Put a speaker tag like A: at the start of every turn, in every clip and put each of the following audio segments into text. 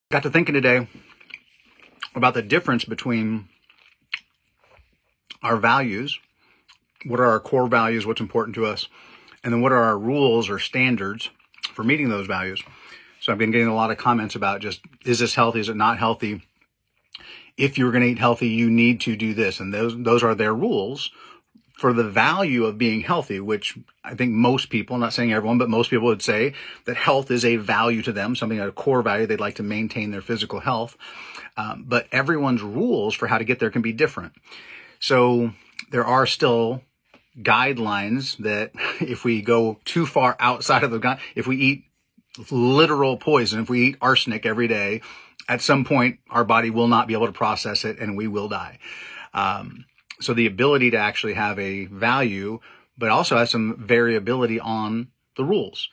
A: Got to thinking today about the difference between our values, what are our core values, what's important to us, and then what are our rules or standards for meeting those values. So I've been getting a lot of comments about just, is this healthy? Is it not healthy? If you're going to eat healthy, you need to do this. And those are their rules for the value of being healthy, which I think most people, I'm not saying everyone, but most people would say that health is a value to them, something a core value. They'd like to maintain their physical health. But everyone's rules for how to get there can be different. So there are still guidelines that if we go too far outside of the guide, if we eat literal poison, if we eat arsenic every day, at some point our body will not be able to process it and we will die. So the ability to actually have a value, but also have some variability on the rules.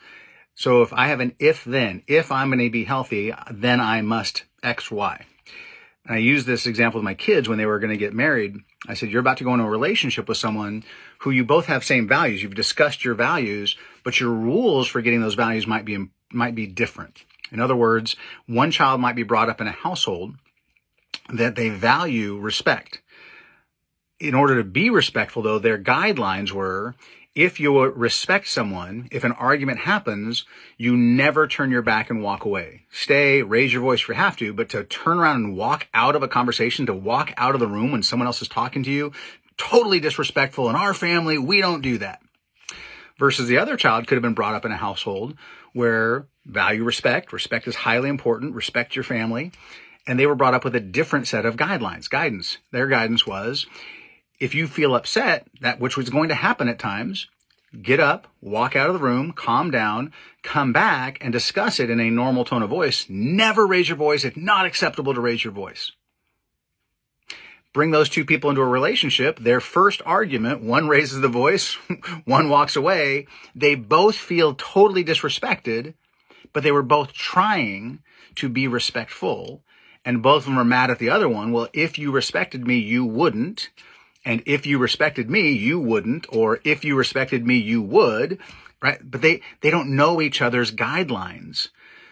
A: So if I have an if-then, if I'm going to be healthy, then I must X, Y. And I used this example with my kids when they were going to get married. I said, you're about to go into a relationship with someone who you both have same values. You've discussed your values, but your rules for getting those values might be different. In other words, one child might be brought up in a household that they value respect. In order to be respectful, though, their guidelines were, if you respect someone, if an argument happens, you never turn your back and walk away. Stay, raise your voice if you have to, but to turn around and walk out of a conversation, to walk out of the room when someone else is talking to you, totally disrespectful. In our family, we don't do that. Versus the other child could have been brought up in a household where value respect. Respect is highly important. Respect your family. And they were brought up with a different set of guidance. Their guidance was, if you feel upset, that which was going to happen at times, get up, walk out of the room, calm down, come back and discuss it in a normal tone of voice. Never raise your voice. It's not acceptable to raise your voice. Bring those two people into a relationship. Their first argument, one raises the voice, one walks away. They both feel totally disrespected, but they were both trying to be respectful. And both of them are mad at the other one. Well, if you respected me, you wouldn't. And if you respected me, you wouldn't. Or if you respected me, you would. Right? But they don't know each other's guidelines.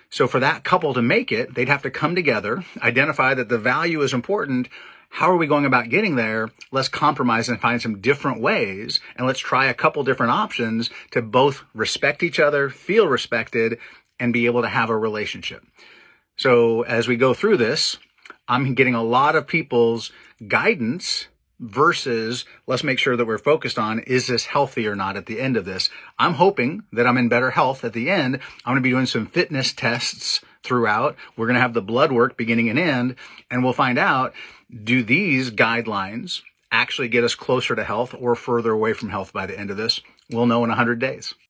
A: So for that couple to make it, they'd have to come together, identify that the value is important. How are we going about getting there? Let's compromise and find some different ways. And let's try a couple different options to both respect each other, feel respected, and be able to have a relationship. So as we go through this, I'm getting a lot of people's guidance versus let's make sure that we're focused on, is this healthy or not at the end of this? I'm hoping that I'm in better health at the end. I'm going to be doing some fitness tests throughout. We're going to have the blood work beginning and end, and we'll find out, do these guidelines actually get us closer to health or further away from health by the end of this? We'll know in 100 days.